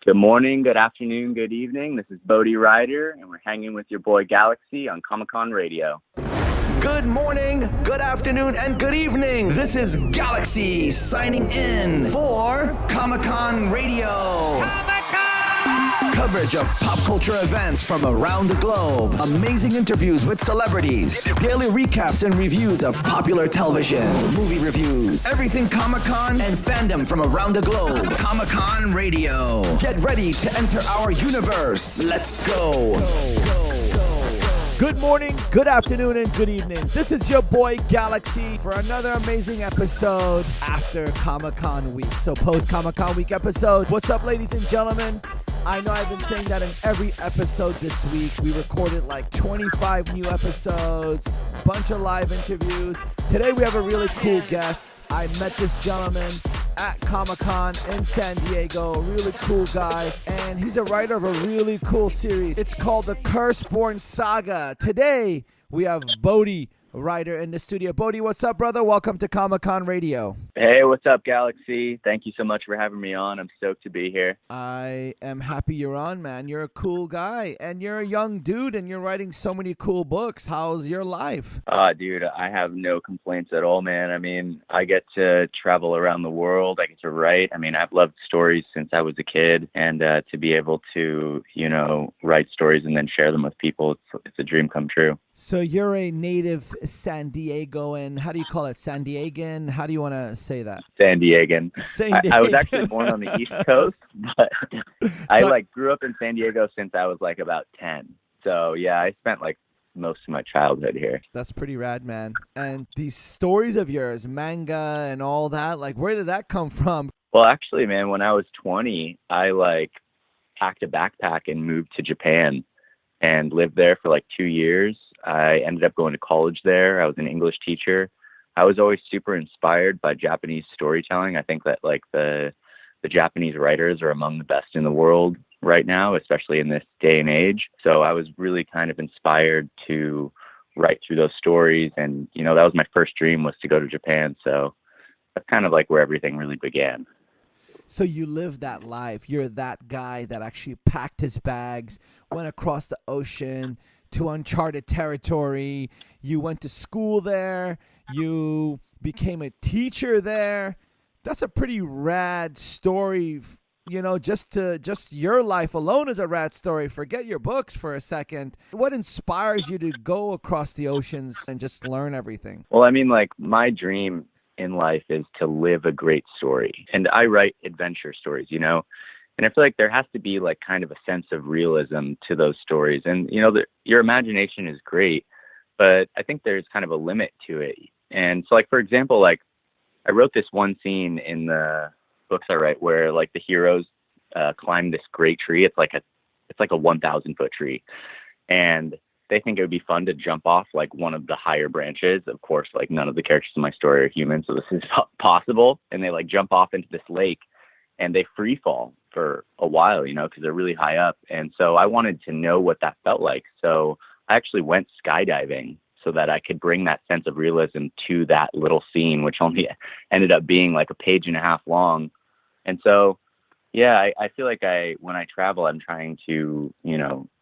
Good morning, good afternoon, good evening. This is BODHI Ryder, and we're hanging with your boy Galaxy on Comic-Con Radio. Good morning, good afternoon, and good evening. This is Galaxy signing in for Comic-Con Radio. Coverage of pop culture events from around the globe. Amazing interviews with celebrities. Daily recaps and reviews of popular television. Movie reviews. Everything Comic-Con and fandom from around the globe. Comic-Con Radio. Get ready to enter our universe. Let's go. Good morning, good afternoon, and good evening. This is your boy Galaxy for another amazing episode after Comic-Con week. So post Comic-Con week episode. What's up, ladies and gentlemen? I know I've been saying that in every episode this week. We recorded like 25 new episodes, bunch of live interviews. Today we have a really cool guest. I met this gentleman at Comic-Con in San Diego, a really cool guy, and he's a writer of a really cool series. It's called the Curseborn Saga. Today we have BODHI Ryder in the studio. BODHI, what's up, brother? Welcome to Comic-Con Radio. Hey, what's up, Galaxy? Thank you so much for having me on. I'm stoked to be here. I am happy you're on, man. You're a cool guy, and you're a young dude, and you're writing so many cool books. How's your life? Dude, I have no complaints at all, man. I mean, I get to travel around the world. I get to write. I mean, I've loved stories since I was a kid, and to be able to, write stories and then share them with people, it's a dream come true. So you're a native San Diegoan. How do you call it? San Diegan? How do you want to say that? San Diegan. I was actually born on the East Coast, but I grew up in San Diego since I was about 10. So yeah, I spent most of my childhood here. That's pretty rad, man. And these stories of yours, manga and all that, where did that come from? Well, actually, man, when I was 20, I packed a backpack and moved to Japan and lived there for 2 years. I ended up going to college there. I was an English teacher. I was always super inspired by Japanese storytelling. I think that the Japanese writers are among the best in the world right now, especially in this day and age. So I was really kind of inspired to write through those stories. And, that was my first dream, was to go to Japan. So that's kind of where everything really began. So you live that life. You're that guy that actually packed his bags, went across the ocean to uncharted territory. You went to school there. You became a teacher there. That's a pretty rad story. Just your life alone is a rad story. Forget your books for a second. What inspires you to go across the oceans and just learn everything? Well, I mean, my dream in life is to live a great story. And I write adventure stories, and I feel there has to be kind of a sense of realism to those stories. And, your imagination is great, but I think there's kind of a limit to it. And so for example, I wrote this one scene in the books I write where the heroes climb this great tree. It's like a 1,000 foot tree. And they think it would be fun to jump off one of the higher branches. Of course, none of the characters in my story are human, so this is possible. And they jump off into this lake and they free fall for a while, because they're really high up. And so I wanted to know what that felt like. So I actually went skydiving so that I could bring that sense of realism to that little scene, which only ended up being a page and a half long. And so, yeah, I feel when I travel, I'm trying to,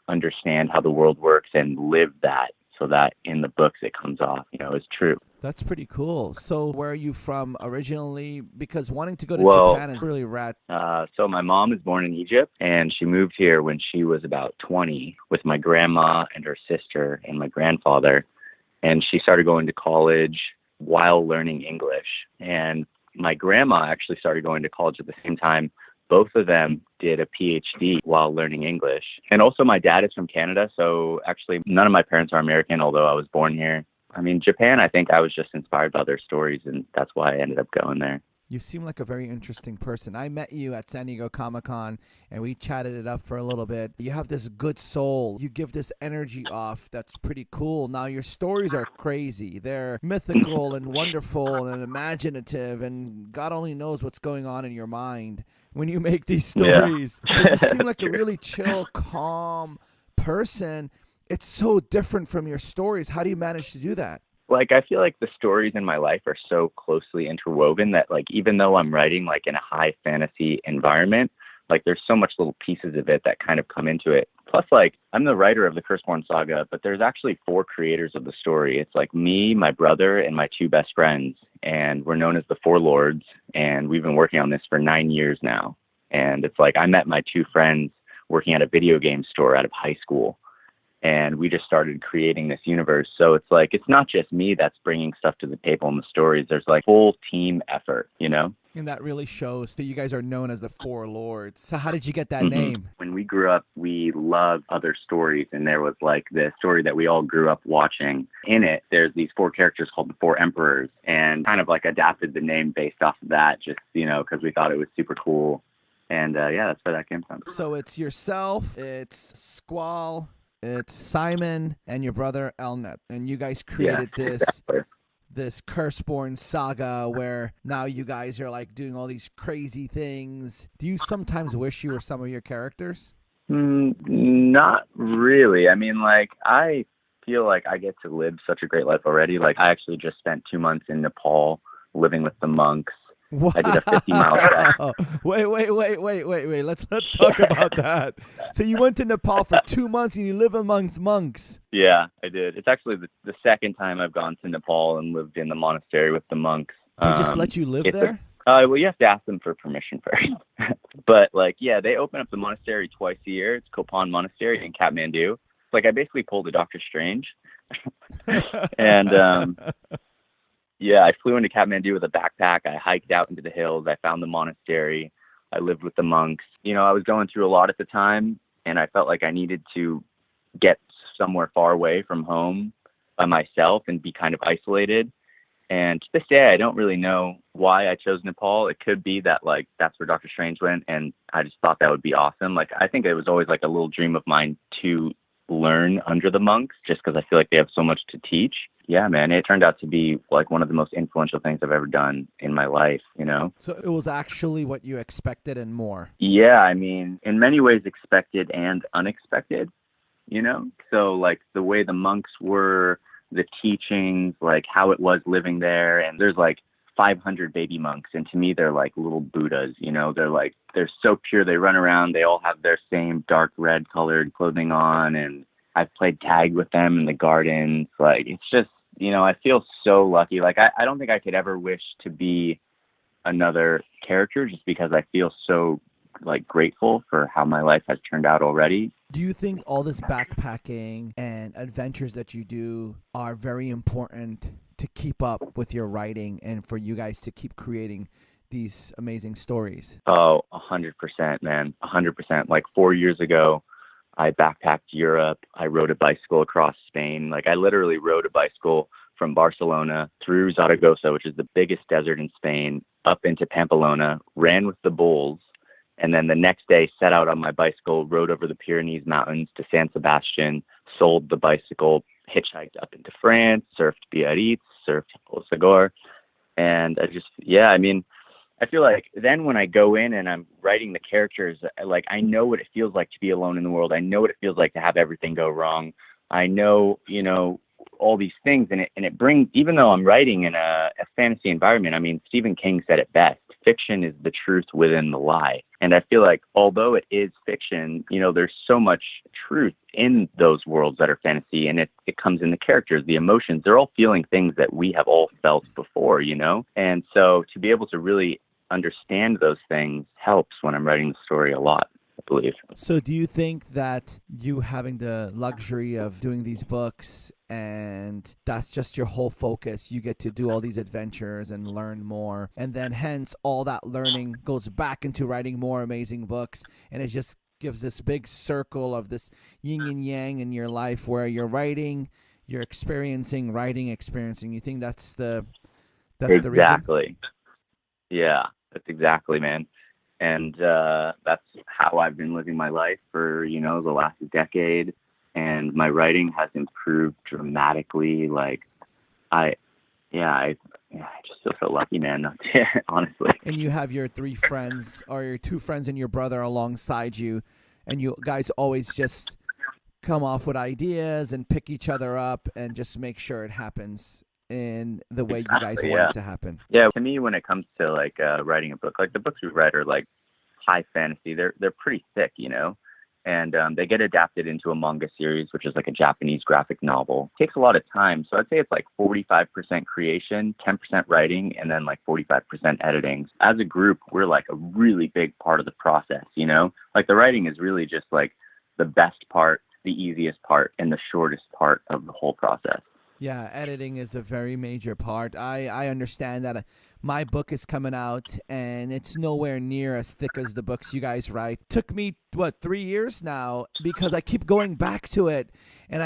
understand how the world works and live that so that in the books it comes off, is true. That's pretty cool. So where are you from originally? Because wanting to go to Japan is really rad. So my mom is born in Egypt, and she moved here when she was about 20 with my grandma and her sister and my grandfather. And she started going to college while learning English. And my grandma actually started going to college at the same time. Both of them did a PhD while learning English. And also my dad is from Canada, so actually none of my parents are American, although I was born here. I mean, Japan, I think I was just inspired by their stories, and that's why I ended up going there. You seem like a very interesting person. I met you at San Diego Comic-Con, and we chatted it up for a little bit. You have this good soul. You give this energy off that's pretty cool. Now, your stories are crazy. They're mythical and wonderful and imaginative, and God only knows what's going on in your mind when you make these stories. Yeah. But you seem like a really chill, calm person. It's so different from your stories. How do you manage to do that? I feel the stories in my life are so closely interwoven that even though I'm writing in a high fantasy environment, Like there's so much little pieces of it that kind of come into it. Plus, like, I'm the writer of the Curseborn Saga, but there's actually 4 creators of the story. It's like me, my brother, and my 2 best friends. And we're known as the Four Lords. And we've been working on this for 9 years now. And it's like I met my 2 friends working at a video game store out of high school. And we just started creating this universe. So it's like, it's not just me that's bringing stuff to the table in the stories. There's like full team effort, you know? And that really shows that you guys are known as the Four Lords. So how did you get that name? When we grew up, we loved other stories. And there was like this story that we all grew up watching. In it, there's these 4 characters called the Four Emperors, and kind of like adapted the name based off of that, just, you know, because we thought it was super cool. And yeah, that's where that came from. So it's yourself, it's Squall, it's Simon, and your brother Elnet. And you guys created this Curseborn Saga where now you guys are like doing all these crazy things. Do you sometimes wish you were some of your characters? Not really. I mean, like, I feel like I get to live such a great life already. Like, I actually just spent 2 months in Nepal living with the monks. Wow. I did a 50-mile trek. Wait. Let's talk about that. So you went to Nepal for 2 months and you live amongst monks. Yeah, I did. It's actually the second time I've gone to Nepal and lived in the monastery with the monks. They just let you live there? Well, you have to ask them for permission first. But, like, yeah, they open up the monastery twice a year. It's Kopan Monastery in Kathmandu. Like, I basically pulled a Doctor Strange. And yeah, I flew into Kathmandu with a backpack. I hiked out into the hills. I found the monastery. I lived with the monks. You know, I was going through a lot at the time, and I felt like I needed to get somewhere far away from home by myself and be kind of isolated. And to this day, I don't really know why I chose Nepal. It could be that, like, that's where Doctor Strange went, and I just thought that would be awesome. Like, I think it was always, like, a little dream of mine to learn under the monks just because I feel like they have so much to teach. Yeah, man, it turned out to be like one of the most influential things I've ever done in my life, you know? So it was actually what you expected and more. Yeah, I mean, in many ways expected and unexpected, you know? So like the way the monks were, the teachings, like how it was living there. And there's like 500 baby monks. And to me, they're like little Buddhas, you know? They're so pure. They run around. They all have their same dark red colored clothing on. And I've played tag with them in the gardens. Like, it's just, you know, I feel so lucky. Like, I don't think I could ever wish to be another character just because I feel so, like, grateful for how my life has turned out already. Do you think all this backpacking and adventures that you do are very important to keep up with your writing and for you guys to keep creating these amazing stories? Oh, 100%, man. 100%. Like 4 years ago, I backpacked Europe. I rode a bicycle across Spain. Like I literally rode a bicycle from Barcelona through Zaragoza, which is the biggest desert in Spain, up into Pamplona, ran with the bulls, and then the next day set out on my bicycle, rode over the Pyrenees Mountains to San Sebastian, sold the bicycle, hitchhiked up into France, surfed Biarritz, surfed Osagor. And I feel like then when I go in and I'm writing the characters, like I know what it feels like to be alone in the world. I know what it feels like to have everything go wrong. I know, you know, all these things, and it brings, even though I'm writing in a fantasy environment, I mean, Stephen King said it best, fiction is the truth within the lie. And I feel like although it is fiction, you know, there's so much truth in those worlds that are fantasy, and it comes in the characters, the emotions, they're all feeling things that we have all felt before, you know? And so to be able to really understand those things helps when I'm writing the story a lot, I believe. So do you think that you having the luxury of doing these books and that's just your whole focus, you get to do all these adventures and learn more, and then hence all that learning goes back into writing more amazing books, and it just gives this big circle of this yin and yang in your life where you're writing, you're experiencing, writing, experiencing. You think that's the reason? Exactly. Yeah. That's exactly, man. And that's how I've been living my life for, you know, the last decade. And my writing has improved dramatically. Like, I just feel so lucky, man, honestly. And you have your 3 friends, or your 2 friends and your brother alongside you, and you guys always just come off with ideas and pick each other up and just make sure it happens in the way you guys want it to happen. Yeah, to me, when it comes to like writing a book, like the books we write are like high fantasy. They're pretty thick, and they get adapted into a manga series, which is like a Japanese graphic novel. It takes a lot of time. So I'd say it's like 45% creation, 10% writing, and then like 45% editing. As a group, we're like a really big part of the process, Like the writing is really just like the best part, the easiest part, and the shortest part of the whole process. Yeah, editing is a very major part. I understand that my book is coming out, and it's nowhere near as thick as the books you guys write. Took me, 3 years now, because I keep going back to it, and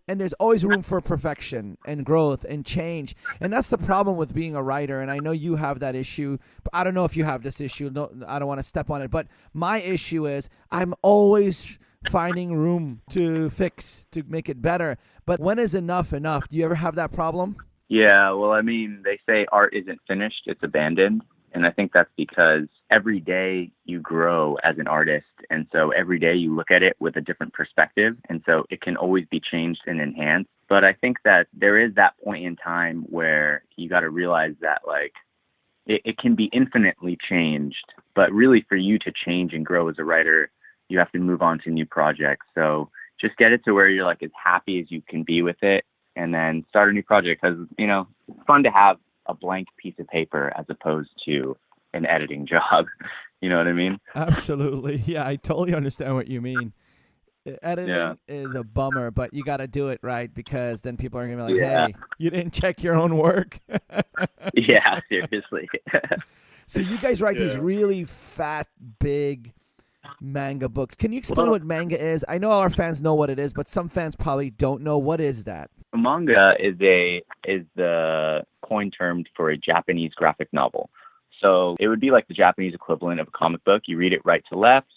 there's always room for perfection and growth and change. And that's the problem with being a writer, and I know you have that issue. But I don't know if you have this issue. No, I don't want to step on it, but my issue is I'm always finding room to fix, to make it better. But when is enough enough? Do you ever have that problem? Yeah, well, I mean, they say art isn't finished, it's abandoned. And I think that's because every day you grow as an artist. And so every day you look at it with a different perspective. And so it can always be changed and enhanced. But I think that there is that point in time where you got to realize that, like, it can be infinitely changed. But really, for you to change and grow as a writer, you have to move on to new projects. So just get it to where you're like as happy as you can be with it, and then start a new project, because, it's fun to have a blank piece of paper as opposed to an editing job. You know what I mean? Absolutely. Yeah, I totally understand what you mean. Editing is a bummer, but you got to do it right, because then people are going to be like, hey, you didn't check your own work. Yeah, seriously. So you guys write these really fat, big manga books. Can you explain what manga is? I know our fans know what it is, but some fans probably don't know. What is that? Manga is the coin term for a Japanese graphic novel. So it would be like the Japanese equivalent of a comic book. You read it right to left.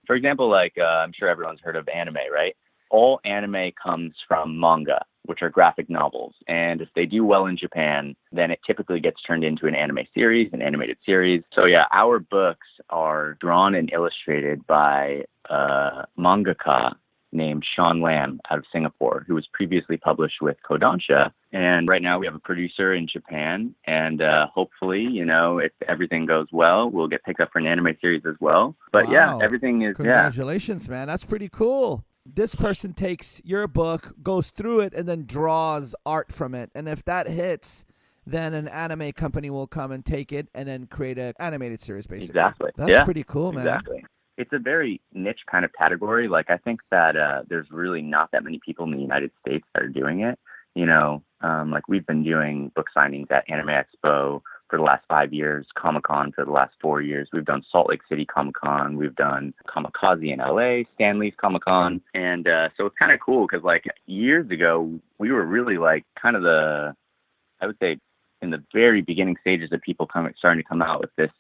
For example, like I'm sure everyone's heard of anime, right? All anime comes from manga, which are graphic novels. And if they do well in Japan, then it typically gets turned into an anime series, an animated series. So yeah, our books are drawn and illustrated by a mangaka named Sean Lam out of Singapore, who was previously published with Kodansha. And right now we have a producer in Japan. And hopefully, if everything goes well, we'll get picked up for an anime series as well. But wow. Yeah, everything is, Congratulations, man. That's pretty cool. This person takes your book, goes through it, and then draws art from it. And if that hits, then an anime company will come and take it and then create an animated series, basically. Exactly. That's pretty cool, man. Exactly. It's a very niche kind of category. Like, I think that there's really not that many people in the United States that are doing it. Like we've been doing book signings at Anime Expo for the last 5 years, Comic-Con for the last 4 years. We've done Salt Lake City Comic-Con. We've done Kamikaze in LA, Stanley's Comic-Con. And so it's kind of cool because, like, years ago, we were really, like, kind of I would say, in the very beginning stages of people starting to come out with this,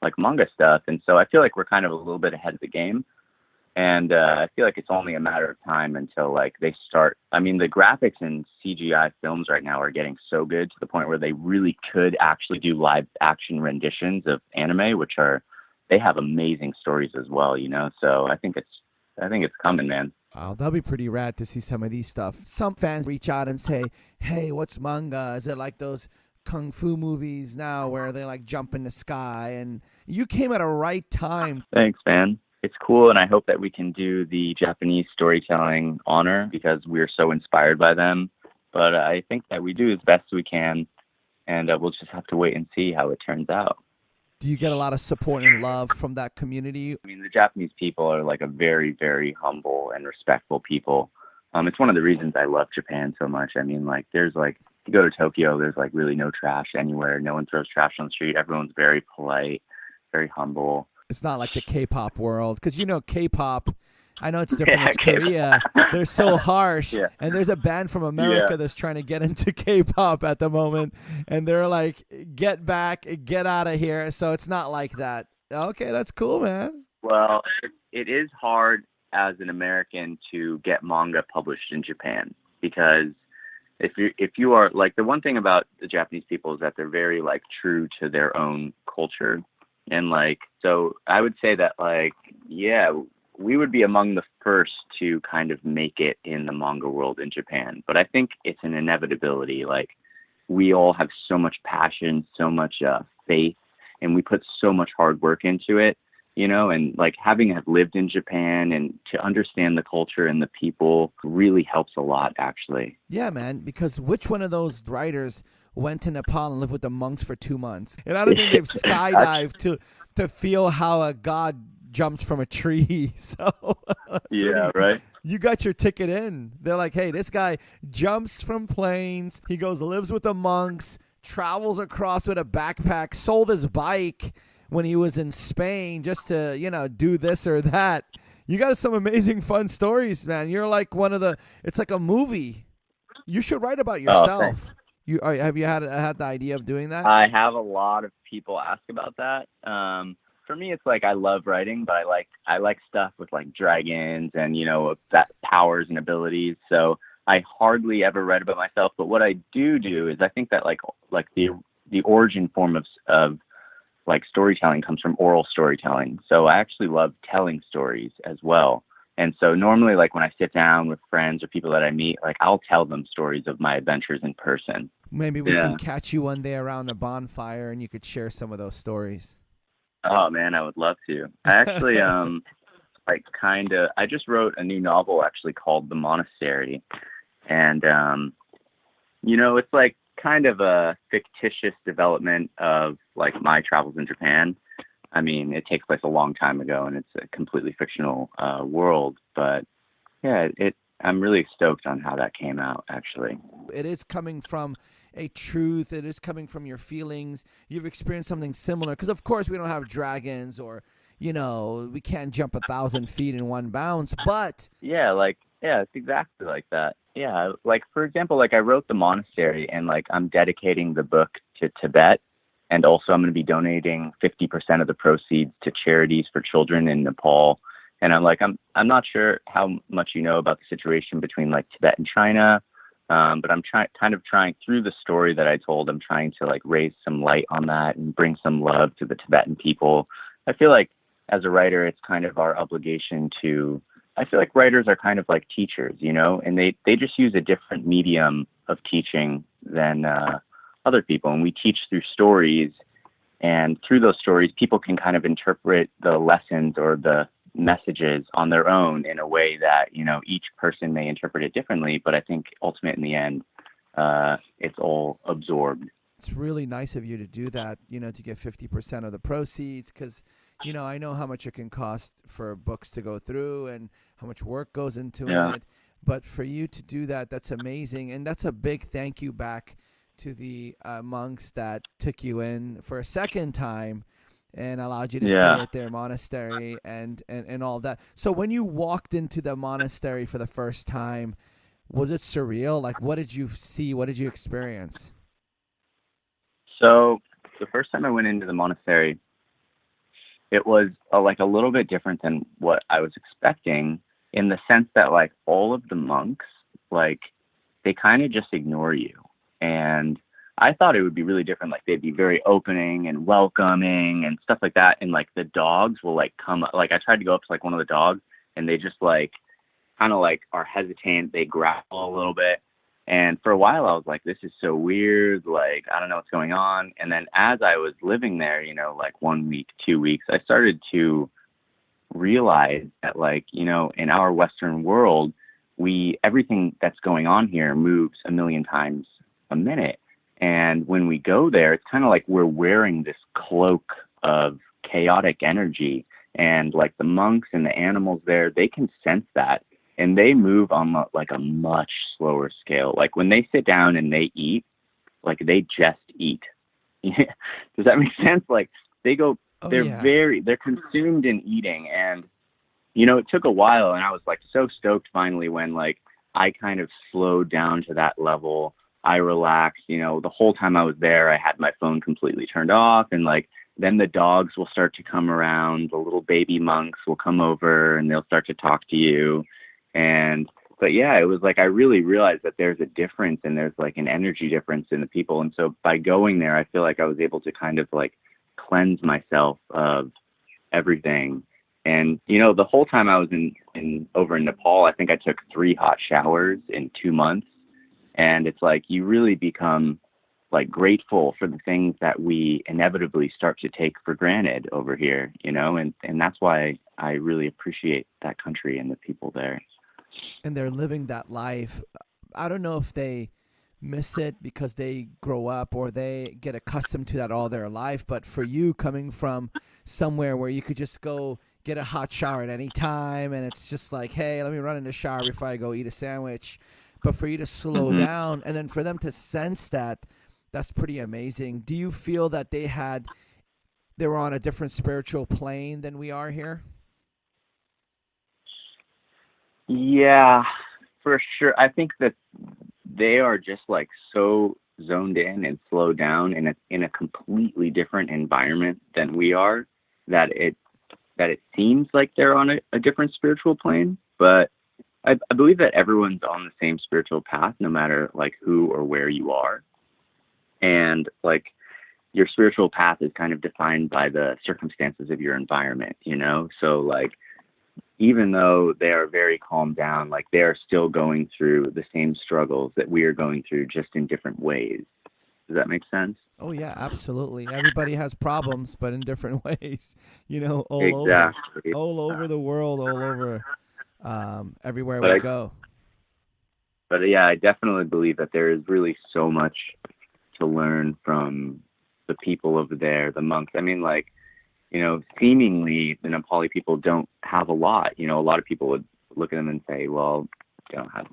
like, manga stuff. And so I feel like we're kind of a little bit ahead of the game. And I feel like it's only a matter of time until, like, they start. I mean, the graphics in CGI films right now are getting so good to the point where they really could actually do live action renditions of anime, they have amazing stories as well, So I think it's coming, man. Wow, that'll be pretty rad to see some of these stuff. Some fans reach out and say, hey, what's manga? Is it like those kung fu movies now where they, like, jump in the sky? And you came at a right time. Thanks, man. It's cool, and I hope that we can do the Japanese storytelling honor because we're so inspired by them. But I think that we do as best we can, and we'll just have to wait and see how it turns out. Do you get a lot of support and love from that community? I mean, the Japanese people are, like, a very, very humble and respectful people. It's one of the reasons I love Japan so much. I mean, like, there's, like, you go to Tokyo, there's, like, really no trash anywhere. No one throws trash on the street. Everyone's very polite, very humble. It's not like the K-pop world, because K-pop, I know it's different. It's Korea. They're so harsh. Yeah. And there's a band from America that's trying to get into K-pop at the moment, and they're like, get back, get out of here. So it's not like that. Okay, that's cool, man. Well, it is hard as an American to get manga published in Japan, because if you are, like, the one thing about the Japanese people is that they're very, like, true to their own culture. And, like, so I would say that, like, yeah, we would be among the first to kind of make it in the manga world in Japan. But I think it's an inevitability. Like, we all have so much passion, so much faith, and we put so much hard work into it. and like having have lived in Japan and to understand the culture and the people really helps a lot, actually. Yeah, man, because which one of those writers went to Nepal and lived with the monks for 2 months? And I don't think they've skydived to feel how a god jumps from a tree. So yeah, right. You got your ticket in. They're like, hey, this guy jumps from planes. He goes, lives with the monks, travels across with a backpack, sold his bike when he was in Spain just to, do this or that. You got some amazing fun stories, man. You're like it's like a movie. You should write about yourself. Have you had the idea of doing that? I have a lot of people ask about that. For me, it's like I love writing, but I like stuff with like dragons and that powers and abilities. So I hardly ever write about myself. But what I do is I think that like the origin form of like storytelling comes from oral storytelling. So I actually love telling stories as well. And so normally, like when I sit down with friends or people that I meet, like I'll tell them stories of my adventures in person. Maybe we can catch you one day around a bonfire and you could share some of those stories. Oh man, I would love to. I actually, I just wrote a new novel actually called The Monastery. And, it's like kind of a fictitious development of like my travels in Japan. I mean, it takes place a long time ago and it's a completely fictional world, but yeah, I'm really stoked on how that came out, actually. It is coming from a truth. It is coming from your feelings. You've experienced something similar because, of course, we don't have dragons or, we can't jump 1,000 feet in one bounce, but... Yeah, it's exactly like that. Yeah, like, for example, like I wrote The Monastery and like I'm dedicating the book to Tibet. And also I'm going to be donating 50% of the proceeds to charities for children in Nepal. And I'm not sure how much you know about the situation between like Tibet and China. But I'm trying through the story that I told, I'm trying to like raise some light on that and bring some love to the Tibetan people. I feel like as a writer, it's kind of our obligation I feel like writers are kind of like teachers, and they just use a different medium of teaching than, other people, and we teach through stories, and through those stories people can kind of interpret the lessons or the messages on their own in a way that each person may interpret it differently, but I think ultimately in the end it's all absorbed. It's really nice of you to do that, to get 50% of the proceeds, because I know how much it can cost for books to go through and how much work goes into it, but for you to do that, that's amazing, and that's a big thank you back to the monks that took you in for a second time and allowed you to stay at their monastery and all that. So when you walked into the monastery for the first time, was it surreal? Like, what did you see? What did you experience? So the first time I went into the monastery, it was a little bit different than what I was expecting, in the sense that like all of the monks, like they kind of just ignore you. And I thought it would be really different. Like they'd be very opening and welcoming and stuff like that. And like the dogs will like come, like I tried to go up to like one of the dogs and they just like kind of like are hesitant. They grapple a little bit. And for a while I was like, this is so weird. Like, I don't know what's going on. And then as I was living there, like 1 week, 2 weeks, I started to realize that like, in our Western world, everything that's going on here moves a million times a minute. And when we go there, it's kind of like we're wearing this cloak of chaotic energy. And like the monks and the animals there, they can sense that. And they move on like a much slower scale. Like when they sit down and they eat, like they just eat. Does that make sense? Like they go, they're consumed in eating. And, it took a while and I was like so stoked finally when like I kind of slowed down to that level. I relaxed, the whole time I was there, I had my phone completely turned off, and like, then the dogs will start to come around, the little baby monks will come over and they'll start to talk to you. But yeah, it was like, I really realized that there's a difference and there's like an energy difference in the people. And so by going there, I feel like I was able to kind of like cleanse myself of everything. And, the whole time I was over in Nepal, I think I took 3 hot showers in 2 months. And it's like you really become like grateful for the things that we inevitably start to take for granted over here, and that's why I really appreciate that country and the people there. And they're living that life. I don't know if they miss it because they grow up or they get accustomed to that all their life, but for you, coming from somewhere where you could just go get a hot shower at any time and it's just like, hey, let me run in the shower before I go eat a sandwich, but for you to slow down and then for them to sense that, that's pretty amazing. Do you feel that they were on a different spiritual plane than we are here? Yeah, for sure. I think that they are just like so zoned in and slowed down in a completely different environment than we are, that it seems like they're on a different spiritual plane. But I believe that everyone's on the same spiritual path, no matter like who or where you are. And like your spiritual path is kind of defined by the circumstances of your environment, So like, even though they are very calmed down, like they are still going through the same struggles that we are going through, just in different ways. Does that make sense? Oh yeah, absolutely. Everybody has problems, but in different ways, Exactly. all over the world, all over everywhere we go. But yeah, I definitely believe that there is really so much to learn from the people over there, the monks. I mean, like, seemingly the Nepali people don't have a lot. A lot of people would look at them and say, well, they don't have,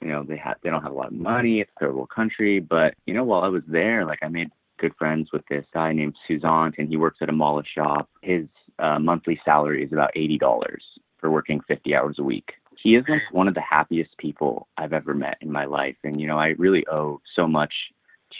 they don't have a lot of money. It's a third world country. But, while I was there, like I made good friends with this guy named Suzant, and he works at a mala shop. His monthly salary is about $80 for working 50 hours a week. He is like one of the happiest people I've ever met in my life. And, I really owe so much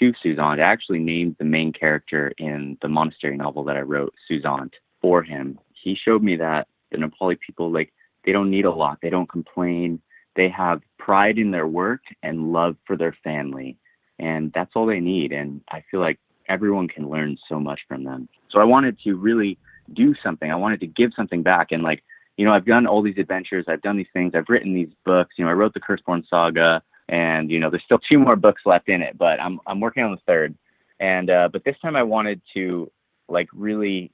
to Suzant. I actually named the main character in the Monastery novel that I wrote, Suzant, for him. He showed me that the Nepali people, like, they don't need a lot. They don't complain. They have pride in their work and love for their family. And that's all they need. And I feel like everyone can learn so much from them. So I wanted to really do something. I wanted to give something back. And like, I've done all these adventures. I've done these things. I've written these books. I wrote the Curseborn Saga. And, there's still 2 more books left in it, but I'm working on the 3rd. And, but this time I wanted to like really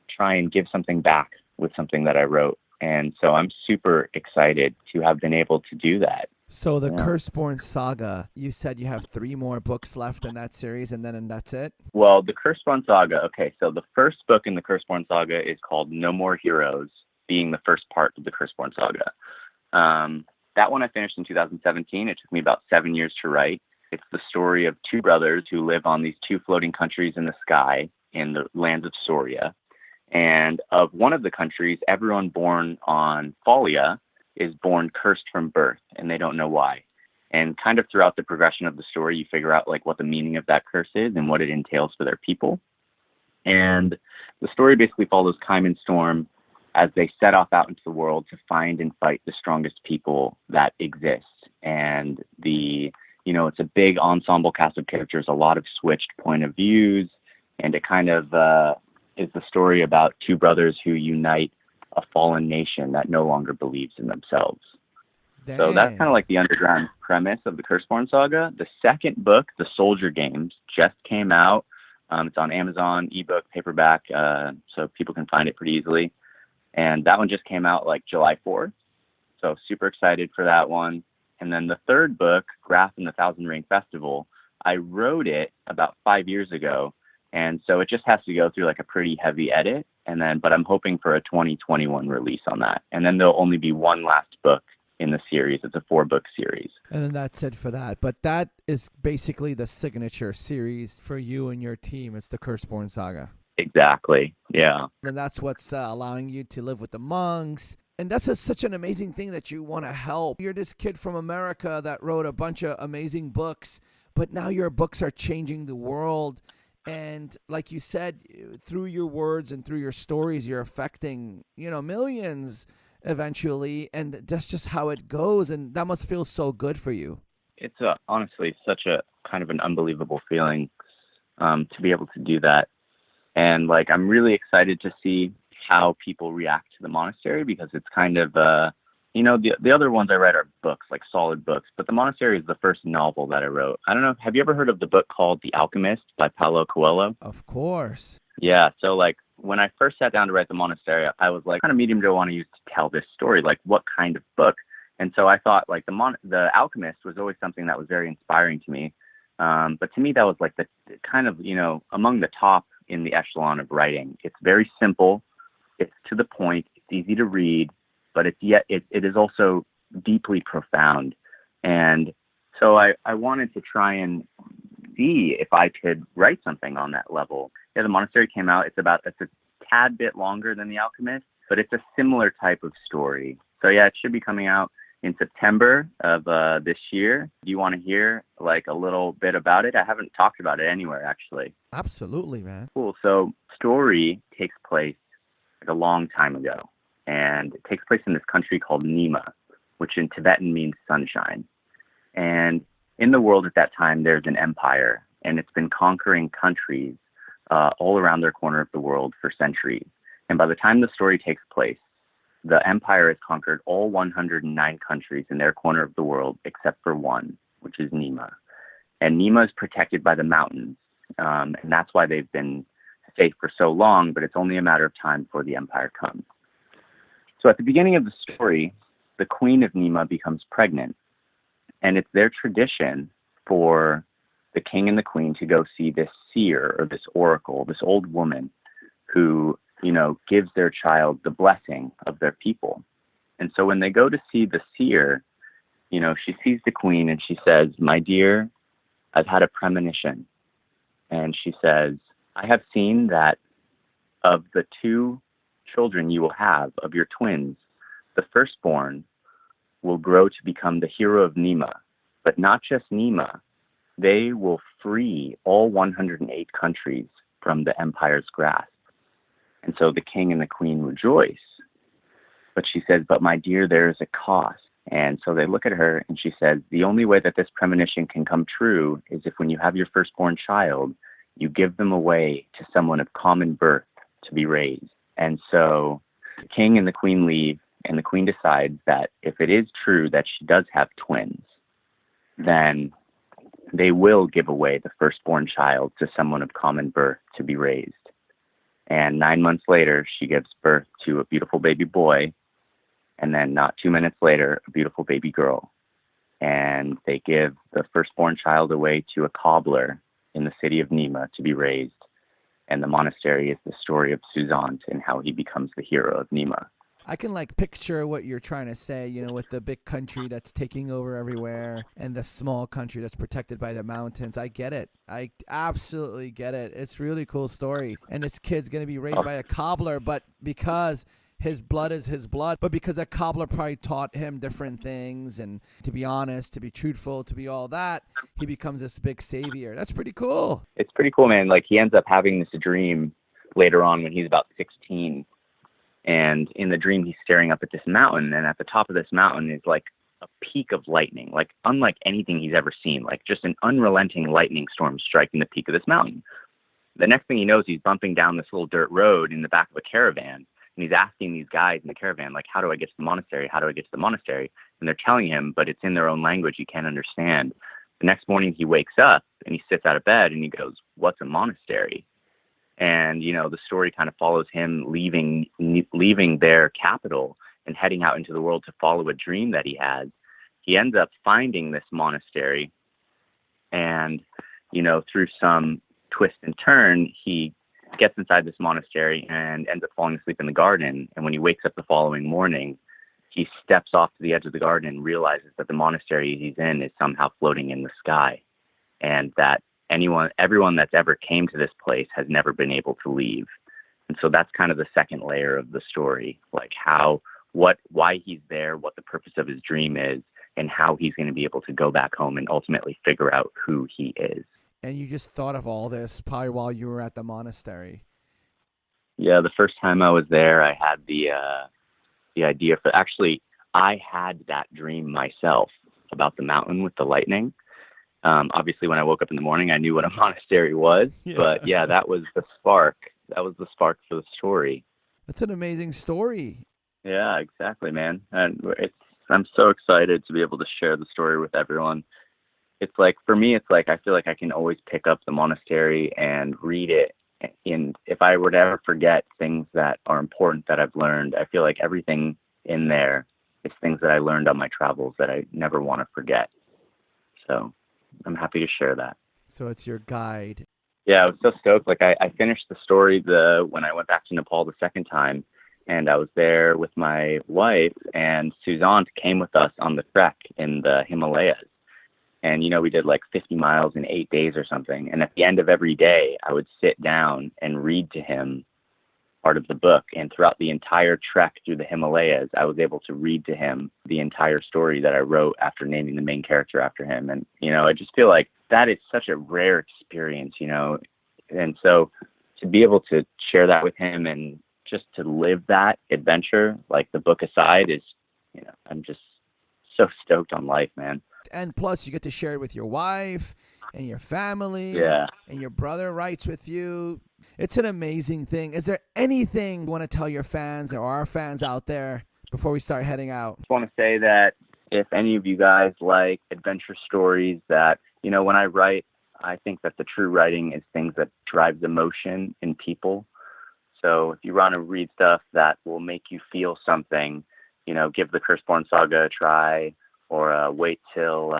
try and give something back with something that I wrote. And so I'm super excited to have been able to do that. So the Curseborn Saga, you said you have 3 more books left in that series and that's it? Well, the Curseborn Saga. Okay. So the first book in the Curseborn Saga is called No More Heroes, being the first part of the Curseborn Saga. That one I finished in 2017. It took me about 7 years to write. It's the story of 2 brothers who live on these 2 floating countries in the sky in the lands of Soria. And of one of the countries, everyone born on Folia is born cursed from birth, and they don't know why. And kind of throughout the progression of the story, you figure out like what the meaning of that curse is and what it entails for their people. And the story basically follows Kime and Storm as they set off out into the world to find and fight the strongest people that exist. And it's a big ensemble cast of characters, a lot of switched point of views, and it kind of is the story about 2 brothers who unite a fallen nation that no longer believes in themselves. Dang. So that's kind of like the underground premise of the Curseborn Saga. The second book, The Soldier Games, just came out. It's on Amazon, eBook, paperback, so people can find it pretty easily. And that one just came out like July 4th. So super excited for that one. And then the third book, Graph and the Thousand Ring Festival, I wrote it about 5 years ago. And so it just has to go through like a pretty heavy edit. But I'm hoping for a 2021 release on that. And then there'll only be one last book in the series. It's a 4-book series. And then that's it for that. But that is basically the signature series for you and your team. It's the Curseborn Saga. Exactly. Yeah. And that's what's allowing you to live with the monks. And that's such an amazing thing that you want to help. You're this kid from America that wrote a bunch of amazing books, but now your books are changing the world. And like you said, through your words and through your stories, you're affecting, millions eventually. And that's just how it goes. And that must feel so good for you. It's honestly such a kind of an unbelievable feeling to be able to do that. And like, I'm really excited to see how people react to the monastery, because it's kind of the other ones I write are books, like solid books, but The Monastery is the first novel that I wrote. I don't know, have you ever heard of the book called The Alchemist by Paulo Coelho? Of course. Yeah, so like when I first sat down to write The Monastery, I was like, what kind of medium do I want to use to tell this story? Like what kind of book? And so I thought like The Alchemist was always something that was very inspiring to me. But to me, that was like the kind of, among the top in the echelon of writing. It's very simple. It's to the point. It's easy to read, but it is also deeply profound. And so I wanted to try and see if I could write something on that level. Yeah, The Monastery came out. It's a tad bit longer than The Alchemist, but it's a similar type of story. So yeah, it should be coming out in September of this year. Do you want to hear like a little bit about it? I haven't talked about it anywhere, actually. Absolutely, man. Cool. So story takes place like a long time ago, and it takes place in this country called Nima, which in Tibetan means sunshine. And in the world at that time, there's an empire, and it's been conquering countries all around their corner of the world for centuries. And by the time the story takes place, the empire has conquered all 109 countries in their corner of the world except for one, which is Nima. And Nima is protected by the mountains, and that's why they've been safe for so long, but it's only a matter of time before the empire comes. So at the beginning of the story, the queen of Nima becomes pregnant, and it's their tradition for the king and the queen to go see this seer or this oracle, this old woman who, gives their child the blessing of their people. And so when they go to see the seer, she sees the queen and she says, "My dear, I've had a premonition." And she says, "I have seen that of the two children you will have, of your twins, the firstborn will grow to become the hero of Nima, but not just Nima. They will free all 108 countries from the empire's grasp." And so the king and the queen rejoice. But she says, "But my dear, there is a cost." And so they look at her and she says, "The only way that this premonition can come true is if when you have your firstborn child, you give them away to someone of common birth to be raised." And so the king and the queen leave, and the queen decides that if it is true that she does have twins, then they will give away the firstborn child to someone of common birth to be raised. And 9 months later, she gives birth to a beautiful baby boy, and then not 2 minutes later, a beautiful baby girl. And they give the firstborn child away to a cobbler in the city of Nima to be raised. And The Monastery is the story of Suzant and how he becomes the hero of Nima. I can picture what you're trying to say, with the big country that's taking over everywhere and the small country that's protected by the mountains. I get it. I absolutely get it. It's a really cool story. And this kid's going to be raised by a cobbler, but because his blood is his blood, but because that cobbler probably taught him different things, and to be honest, to be truthful, to be all that, he becomes this big savior. That's pretty cool. It's pretty cool, man. He ends up having this dream later on when he's about 16. And in the dream, he's staring up at this mountain, and at the top of this mountain is a peak of lightning, unlike anything he's ever seen, just an unrelenting lightning storm striking the peak of this mountain. The next thing he knows, he's bumping down this little dirt road in the back of a caravan, and he's asking these guys in the caravan, how do I get to the monastery? How do I get to the monastery? And they're telling him, but it's in their own language he can't understand. The next morning, he wakes up, and he sits out of bed, and he goes, "What's a monastery?" And, the story kind of follows him leaving their capital and heading out into the world to follow a dream that he had. He ends up finding this monastery, and, through some twist and turn, he gets inside this monastery and ends up falling asleep in the garden. And when he wakes up the following morning, he steps off to the edge of the garden and realizes that the monastery he's in is somehow floating in the sky, and that everyone that's ever came to this place has never been able to leave. And so that's kind of the second layer of the story, why he's there, what the purpose of his dream is, and how he's going to be able to go back home and ultimately figure out who he is. And you just thought of all this probably while you were at the monastery. Yeah, the first time I was there, I had the idea for, actually, I had that dream myself about the mountain with the lightning. Obviously, when I woke up in the morning, I knew what a monastery was. Yeah. But that was the spark. That was the spark for the story. That's an amazing story. Yeah, exactly, man. And I'm so excited to be able to share the story with everyone. It's like, for me, it's like I feel like I can always pick up the Monastery and read it. And if I were to ever forget things that are important that I've learned, I feel like everything in there is things that I learned on my travels that I never want to forget. So I'm happy to share that. So it's your guide. Yeah, I was so stoked. Like I finished the story when I went back to Nepal the second time, and I was there with my wife, and Suzanne came with us on the trek in the Himalayas. And, we did like 50 miles in 8 days or something. And at the end of every day, I would sit down and read to him part of the book. And throughout the entire trek through the Himalayas, I was able to read to him the entire story that I wrote after naming the main character after him. And, I just feel like that is such a rare experience, And so to be able to share that with him and just to live that adventure, like the book aside, is, I'm just so stoked on life, man. And plus, you get to share it with your wife and your family. Yeah. And your brother writes with you. It's an amazing thing. Is there anything you want to tell your fans or our fans out there before we start heading out? I just want to say that if any of you guys like adventure stories, that, when I write, I think that the true writing is things that drives emotion in people. So if you want to read stuff that will make you feel something, give the Curseborn Saga a try, or wait till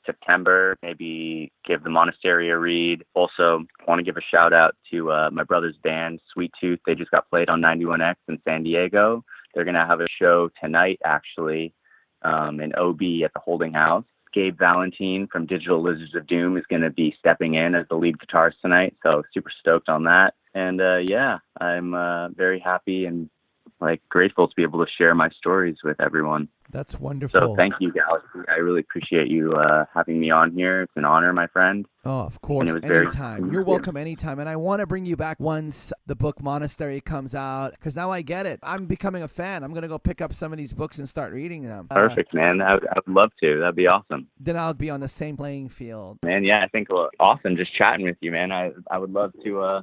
September, maybe give the Monastery a read. Also, I want to give a shout out to my brother's band, Sweet Tooth. They just got played on 91X in San Diego. They're going to have a show tonight, actually, in OB at the Holding House. Gabe Valentine from Digital Lizards of Doom is going to be stepping in as the lead guitarist tonight, so super stoked on that. And I'm very happy and grateful to be able to share my stories with everyone. That's wonderful. So thank you, Galaxy. I really appreciate you having me on here. It's an honor, my friend. Oh, of course. Anytime. You're welcome anytime. And I want to bring you back once the book Monastery comes out, because now I get it. I'm becoming a fan. I'm going to go pick up some of these books and start reading them. Perfect, man. I would love to. That'd be awesome. Then I'll be on the same playing field. Man, yeah, I think awesome just chatting with you, man. I would love to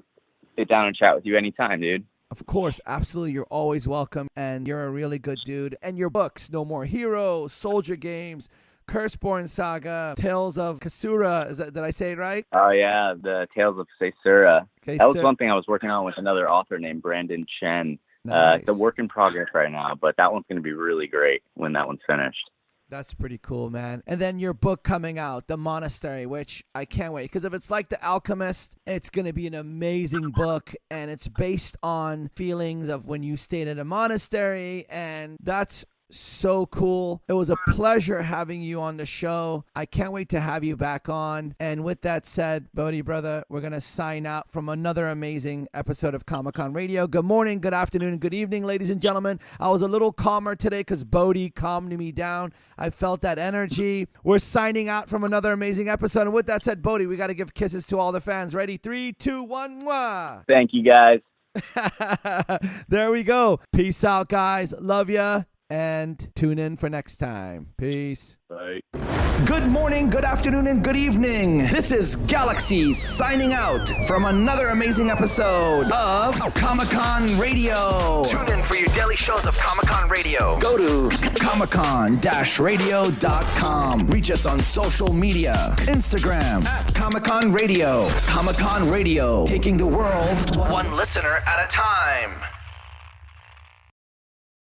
sit down and chat with you anytime, dude. Of course, absolutely. You're always welcome, and you're a really good dude. And your books, No More Heroes, Soldier Games, Curseborn Saga, Tales of Kasura. Did I say it right? Oh, yeah, the Tales of Kasura. That was one thing I was working on with another author named Brandon Chen. Nice. It's a work in progress right now, but that one's going to be really great when that one's finished. That's pretty cool, man. And then your book coming out, The Monastery, which I can't wait. Because if it's like The Alchemist, it's going to be an amazing book. And it's based on feelings of when you stayed at a monastery. And that's so cool. It was a pleasure having you on the show. I can't wait to have you back on. And with that said, Bodhi, brother, we're going to sign out from another amazing episode of Comic-Con Radio. Good morning, good afternoon, and good evening, ladies and gentlemen. I was a little calmer today because Bodhi calmed me down. I felt that energy. We're signing out from another amazing episode. And with that said, Bodhi, we got to give kisses to all the fans. Ready? 3, 2, 1, mwah. Thank you, guys. There we go. Peace out, guys. Love ya. And tune in for next time. Peace. Bye. Good morning, good afternoon, and good evening. This is Galaxy signing out from another amazing episode of Comic-Con Radio. Tune in for your daily shows of Comic-Con Radio. Go to comiccon-radio.com. Reach us on social media. Instagram at Comic-Con Radio. Comic-Con Radio, taking the world one listener at a time.